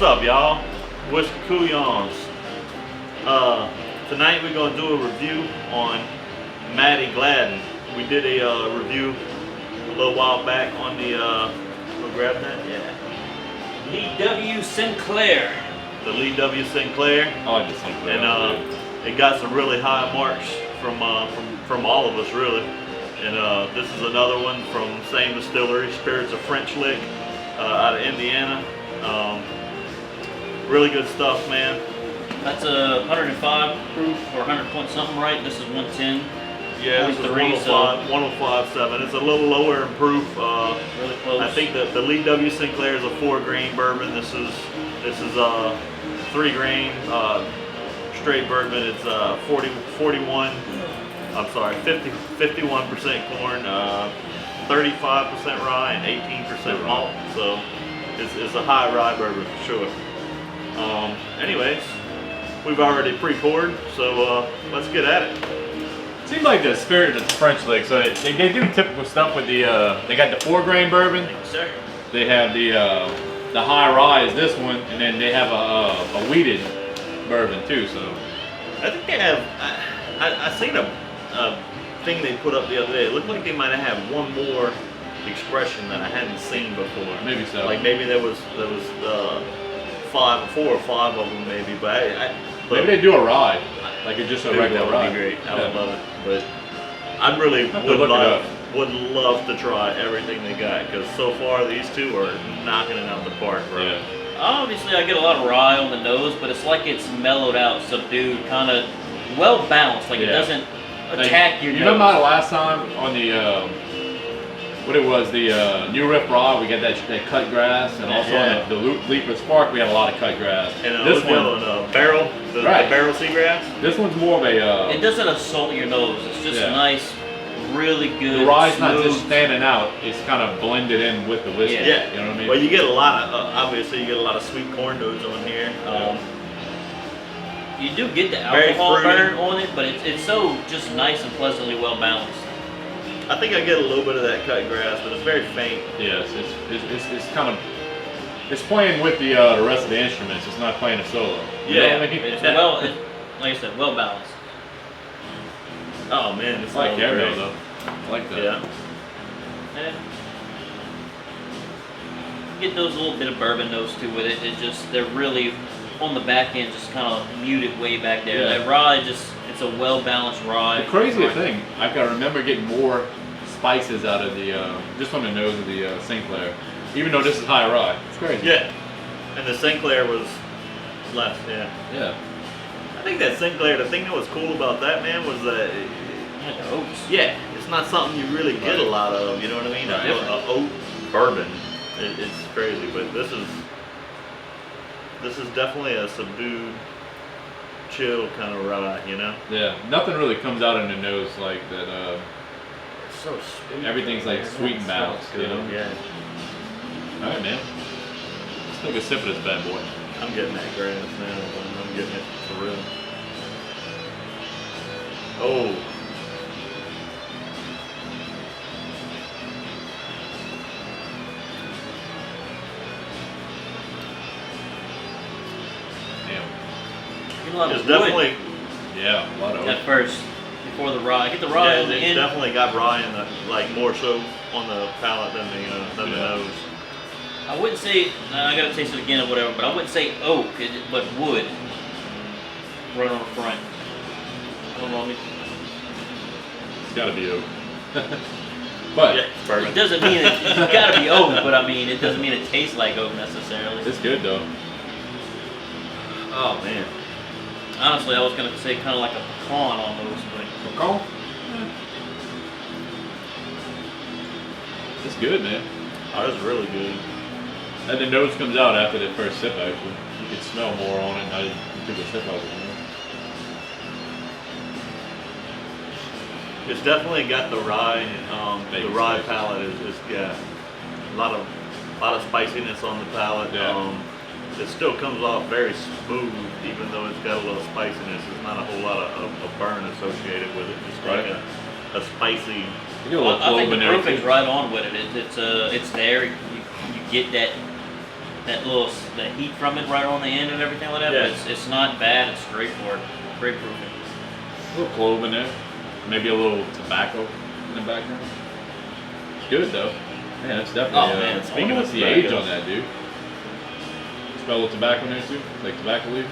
up, y'all? Whiskey Couyons. Tonight we're gonna do a review on Mattie Gladden. We did a review a little while back on the. Go grab that. Yeah. Lee W. Sinclair. The Lee W. Sinclair. I like the Sinclair. And it got some really high marks from all of us, really. And this is another one from same distillery, Spirits of French Lick, out of Indiana. Really good stuff, man. That's a 105 proof or 100 point something, right? This is 110. Yeah, this is 105.7. It's a little lower in proof. Really close. I think that the Lee W. Sinclair is a 4-grain bourbon. This is 3-grain straight bourbon. It's 51% corn, 35% rye, and 18% malt. So it's a high rye bourbon for sure. Anyways, we've already pre-poured, so let's get at it. Seems like the Spirit of the French Lick. So they do typical stuff with the. They got the 4-grain bourbon. Thank you, sir. They have the high rye is this one, and then they have a wheated bourbon too. So I think they have. I seen a thing they put up the other day. It looked like they might have had one more expression that I hadn't seen before. Maybe so. Like maybe there was 4 or 5 of them maybe, but maybe they do a rye, like it's just a regular rye. That would be great. I would love it, but I really would love to try everything they got, because so far these two are knocking it out the park, bro. Yeah. Obviously, I get a lot of rye on the nose, but it's like it's mellowed out, subdued, kind of well balanced. Like it doesn't attack your nose. You remember the last time on the what it was, the New Riff Rye, we got that cut grass, and also on the Leaper Spark, we had a lot of cut grass. And this one, barrel, the barrel seagrass. This one's more of a. It doesn't assault your nose. It's just nice, really good. The rye's not just standing out; it's kind of blended in with the whiskey. Yeah. You know what I mean? Well, you get a lot of obviously you get a lot of sweet corn notes on here. You do get the alcohol burn on it, but it's so just nice and pleasantly well balanced. I think I get a little bit of that cut grass, but it's very faint. Yes, it's kind of playing with the rest of the instruments. It's not playing a solo. You know what I mean? It's like I said, well balanced. Oh man, it's like Gabriel though. I like that. Yeah. You get those little bit of bourbon notes too with it. They're really on the back end, just kind of muted way back there. Yeah. That rye it's a well balanced rye. The craziest thing, I can remember getting more spices out of the just on the nose of the Sinclair, even though this is high rye. It's crazy. Yeah, and the Sinclair was less. Yeah. Yeah. I think that Sinclair. The thing that was cool about that, man, was that The oats. yeah, it's not something you really get a lot of. You know what I mean? Right. A oat bourbon. It's crazy, but this is definitely a subdued, chill kind of rye, you know? Yeah. Nothing really comes out in the nose like that. It's so sweet. Everything's like sweet and balanced, you know? Yeah. All right, man. Let's take a sip of this bad boy. I'm getting that grass now. I'm getting it for real. Oh. It's definitely, yeah, a lot of at first before the rye. Get the rye on the end. Definitely got rye in the more so on the palate than the nose. I wouldn't say I gotta taste it again or whatever, but I wouldn't say oak, but wood. Right on the front. I don't know. It's got to be oak. But it doesn't mean it's got to be oak, but I mean it doesn't mean it tastes like oak necessarily. It's good though. Oh man. Honestly, I was gonna say kind of like a pecan almost, but pecan. It's good, man. Oh, it's really good. And the nose comes out after the first sip. Actually, you can smell more on it now you took a sip of it. It's definitely got the rye. The rye palate is yeah, a lot of spiciness on the palate. Yeah. It still comes off very smooth, even though it's got a little spiciness. There's not a whole lot of burn associated with it. Just like a spicy. I think the proofing's right on with it. It's there. You get that that heat from it right on the end and everything like that. Yeah. But it's not bad. It's great for it. Great proofing. A little clove in there. Maybe a little tobacco in the background. It's good though. Man, that's definitely. Oh, man, I speaking wonder of what's the age tobacco. on that, dude. Smell a little tobacco in there too, like tobacco leaf.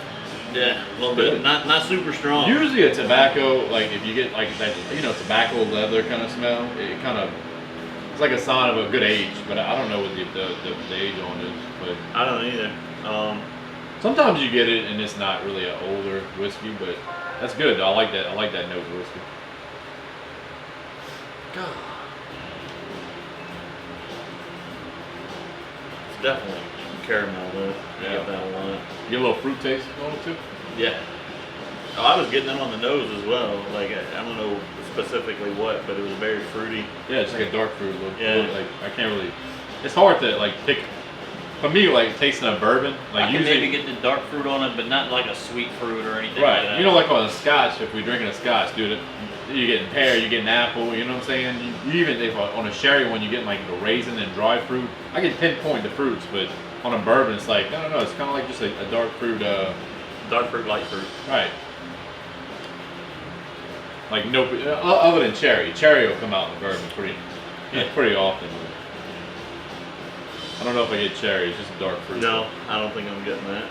Yeah, a little Good. bit. Not super strong. Usually a tobacco, like if you get like that, tobacco leather kind of smell, it kind of, it's like a sign of a good age. But I don't know what the age on it is. But I don't either. sometimes you get it and it's not really an older whiskey, but that's good. I like that. I like that note of whiskey. God. It's definitely caramel though. You Yeah. get that a lot. You get a little fruit taste on it too. Yeah. Oh, I was getting it on the nose as well. Like I don't know specifically what, but it was very fruity. Yeah, it's like a dark fruit look. Yeah. Like I can't really. It's hard to like pick. For me, like tasting a bourbon, like I can usually. maybe get the dark fruit on it, but not like a sweet fruit or anything Right. like that. You know, like on a scotch, if we're drinking a scotch, dude, you're getting pear, you're getting apple, you know what I'm saying? You even, if on a sherry one, you're getting like the raisin and dry fruit. I can pinpoint the fruits, but on a bourbon, it's like, no, it's kind of like just a dark fruit, Dark fruit, light fruit. right. Like, no, other than cherry. Cherry will come out in the bourbon pretty often. I don't know if I get cherry, it's just dark fruit. No, I don't think I'm getting that.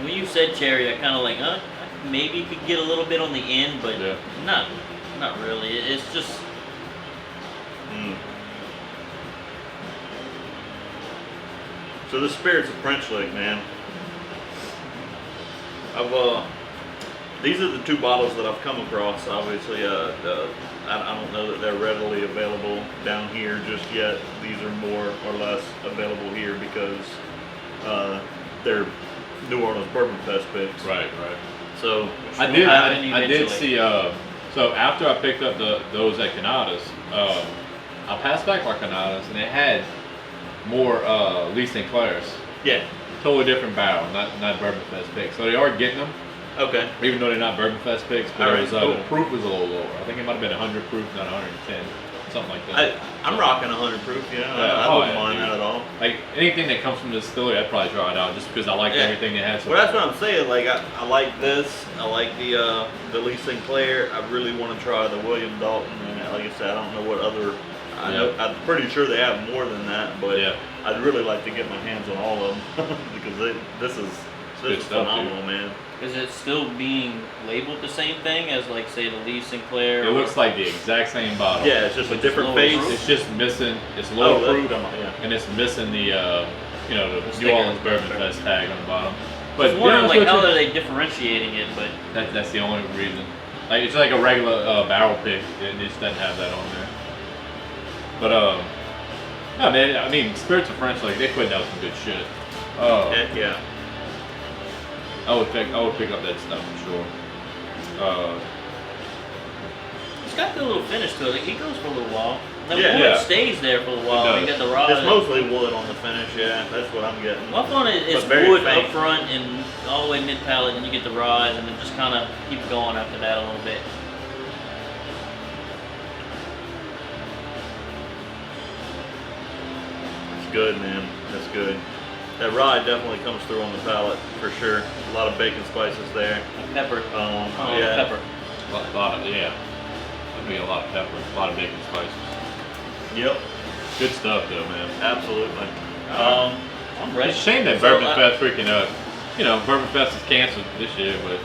When you said cherry, I kind of like, maybe you could get a little bit on the end, but Yeah. not really. It's just Mm. So the spirits of French Lick, man. These are the two bottles that I've come across. Obviously, I don't know that they're readily available down here just yet. These are more or less available here because they're New Orleans Bourbon Fest picks. Right. So I we'll did. have it I did eventually. see. So after I picked up those at Canadas, I passed back my Canadas, and they had more Lee St. Clairs. yeah, Totally different barrel, not Bourbon Fest picks. So they are getting them, okay. even though they're not Bourbon Fest picks. But All it was, right, cool. the proof was a little lower. I think it might have been 100 proof, not 110, something like that. I'm rocking 100 proof. Yeah, I oh, wouldn't yeah, mind dude. that at all. Like anything that comes from the distillery, I'd probably try it out just because I like Yeah. everything they had. So Well, that's what I'm saying. Like I like this. I like the Lee St. Clair. I really want to try the William Dalton. And like I said, I don't know what other. I know, I'm pretty sure they have more than that, but Yeah. I'd really like to get my hands on all of them because this is good stuff, phenomenal, man. is it still being labeled the same thing as like say the Lee Sinclair? it looks like the exact same bottle. Yeah, it's just a Which different is lower face. proof? It's just missing. It's Oh, low that's fruit. what I'm talking about, yeah. And it's missing the the New sticker. Orleans Bourbon Fest tag on the bottom. I But was wondering yeah, like how are they differentiating it, but that's the only reason. Like it's like a regular barrel pick. It just doesn't have that on there. But no man. I mean, Spirits of French, like they putting out some good shit. Heck yeah. I would pick up that stuff for sure. it's got the little finish to it. Like, it goes for a little while. The Yeah. wood Yeah. stays there for a little while. It You does. got the raw. It's mostly wood on the finish. Yeah, that's what I'm getting. My fun is But very wood faint. up front and all the way mid palate, and you get the rise, and then just kind of keep going after that a little bit. It's good, man. That's good. That rye definitely comes through on the palate for sure. A lot of bacon spices there. Pepper. Yeah. Pepper. A lot of yeah. That'd be a lot of pepper, a lot of bacon spices. Yep. Good stuff though, man. Absolutely. I'm ready. It's a shame that So, Bourbon Fest freaking Bourbon Fest is canceled this year, but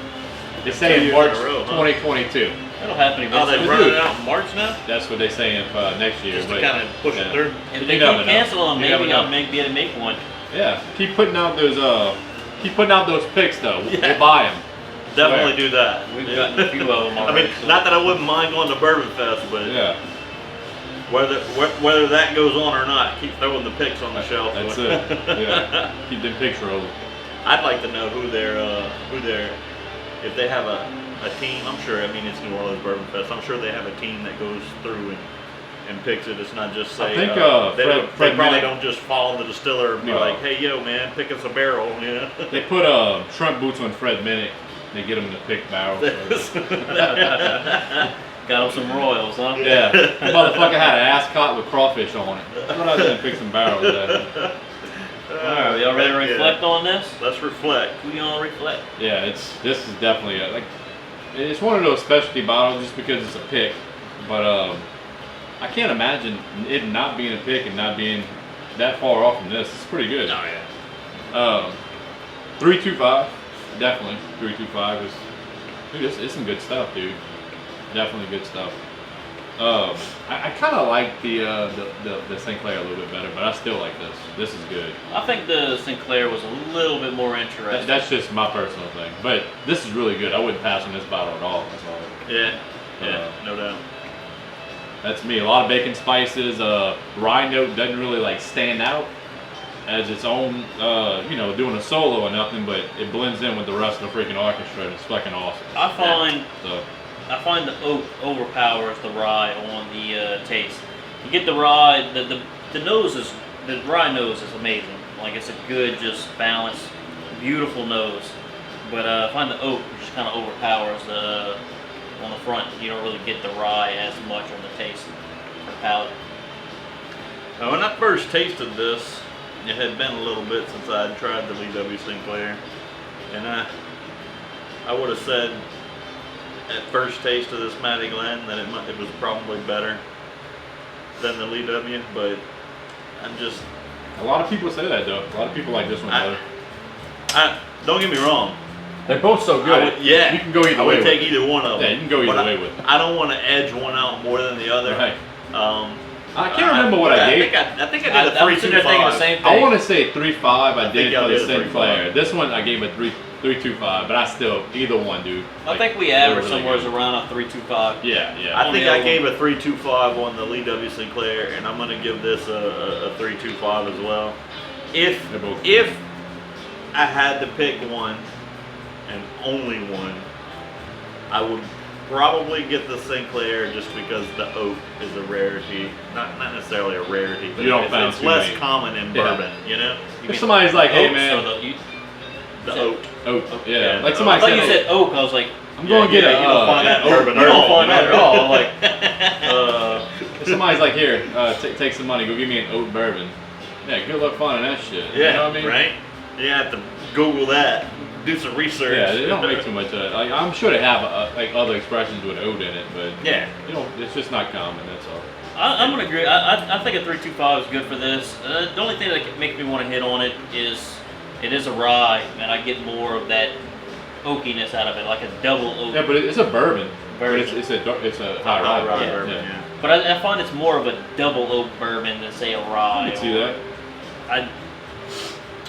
they 2 say in years March in a row, huh? 2022. That'll happen Oh, eventually. they Dude. run it out in March now? That's what they're saying next year. Just to but, kind of push yeah. it through? If You they never keep know. canceling, You never maybe know. I'll be able to make one. Yeah, keep putting out those picks though. Yeah. We'll buy them. Definitely do that. We've Yeah. gotten a few of them I already. mean, not that I wouldn't mind going to Bourbon Fest, but Yeah, whether that goes on or not, keep throwing the picks on the shelf. that's it. Yeah, keep them picks rolling. I'd like to know who they're, if they have a team. I'm sure. I mean, it's New Orleans Bourbon Fest. I'm sure they have a team that goes through and picks it. It's not just say. I think they Fred probably Minnick- don't just follow the distiller and be No. like, "Hey, yo, man, pick us a barrel." Yeah. They put shrimp boots on Fred Minnick. They get him to pick barrels. Got them some Royals, huh? Yeah, the motherfucker had an ascot with crawfish on it. That's what I was gonna pick some barrels at. Alright, y'all ready to reflect on this? Let's reflect. We gonna reflect. Yeah, this is definitely it's one of those specialty bottles just because it's a pick, but I can't imagine it not being a pick and not being that far off from this. It's pretty good. Oh yeah. 325, definitely 325 is. Dude, it's some good stuff, dude. Definitely good stuff. I kind of like the Sinclair a little bit better, but I still like this. This is good. I think the Sinclair was a little bit more interesting. That's just my personal thing, but this is really good. I wouldn't pass on this bottle at all. That's all. Yeah, no doubt. That's me. A lot of bacon spices. Rye note doesn't really like stand out as its own, doing a solo or nothing, but it blends in with the rest of the freaking orchestra. And it's fucking awesome. I find the oak overpowers the rye on the taste. You get the rye, the nose is, the rye nose is amazing. Like it's a good, just balanced, beautiful nose. But I find the oak just kind of overpowers on the front. You don't really get the rye as much on the taste or palate. Now, when I first tasted this, it had been a little bit since I had tried the Lee W. Sinclair, and I would have said at first taste of this Mattie Gladden that it was probably better than the Lee W. But I'm just. A lot of people say that though. A lot of people like this one better. Don't get me wrong. They're both so good. You can go either way. I would take either one of them. Yeah, you can go either way with it. I don't want to edge one out more than the other. Right. I can't remember what I gave. I think I did a 3.25. The same thing. I want to say 3.5. I did y'all for the did a Sinclair. This one I gave a 3.25, but I still either one, dude. I think we average really somewhere good. around a 3.25. Yeah. I think I gave a 3.25 on the Lee W. Sinclair, and I'm going to give this a 3.25 as well. If I had to pick one, and only one, I would probably get the Sinclair just because the oak is a rarity. Not necessarily a rarity, but it's less common in bourbon, you know? If somebody's like, hey man, the oak. Oak, yeah. Like I somebody thought you said oak. I was like, I'm going to get a. You don't find that in bourbon. You don't find that at all. Like, if somebody's like, here, take some money, go give me an oak bourbon. Yeah, good luck finding that shit. Yeah, you know what I mean? Right? You have to Google that, do some research. Yeah, they don't make too much of it. Like, I'm sure they have like other expressions with oat in it, but it's just not common. That's all. I'm gonna agree. I think a 3.25 is good for this. The only thing that makes me want to hit on it is a rye, and I get more of that oakiness out of it, like a double oak. Yeah, but it's a bourbon. Version. It's a high rye bourbon. Yeah. But I find it's more of a double oak bourbon than say a rye. I can see that.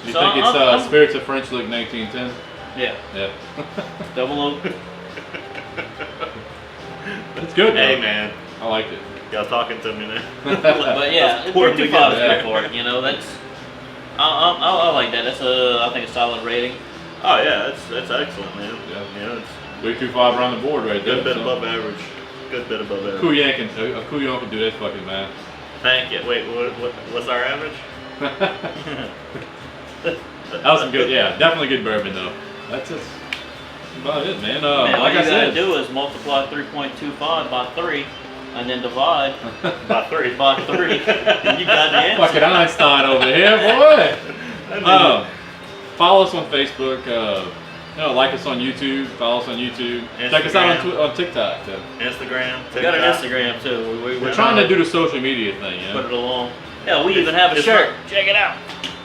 You So think it's Spirits of French Lick 1910? Yeah. Yeah. Double oak. It's good, though. Hey, man. I liked it. Y'all talking to me now. But yeah, Let's pour 'em 3.25 is together. good for it. You know, that's I like that. That's I think a solid rating. Oh yeah, that's excellent, man. Yeah. You know, it's 3.25 around the board right a there. good bit so. above average. Good bit above average. A Couillon can do that fucking math. Thank you. Wait, what's our average? That was some good, yeah, definitely good bourbon though. That's just about it, man. Man, all like you I gotta said, do is multiply 3.25 by 3, and then divide By 3. by 3. You got the answer. fucking Einstein over here, boy. Follow us on Facebook. Like us on YouTube. Follow us on YouTube. Check us out on TikTok too. Instagram. We got an TikTok. Instagram too. We're trying to do the social media thing, Put yeah. it along. Yeah, we even have a It's shirt. Check it out.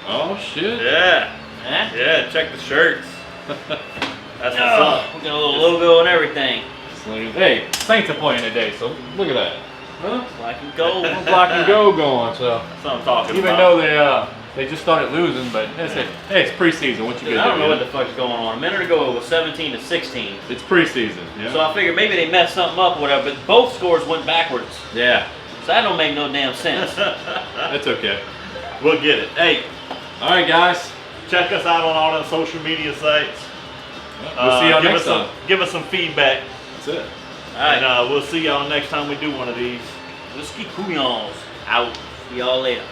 Oh shit. Yeah. Huh? Yeah. Check the shirts. That's what's Oh, up. we got a little logo and everything. Hey, Saints are playing today, so look at that. Huh? Black and gold. Black and gold going, so. That's what I'm talking Even about. though they just started losing, but hey, it's preseason. What you Dude, gonna I don't do? know what the fuck's going on. A minute ago it was 17 to 16. It's preseason. Yeah. So I figured maybe they messed something up or whatever, but both scores went backwards. Yeah. So that don't make no damn sense. That's okay. We'll get it. Hey, All right, guys. check us out on all the social media sites. We'll see y'all give next us some, time. Give us some feedback. That's it. Alright, And we'll see y'all next time we do one of these. Whiskey Couyons. Out. See y'all later.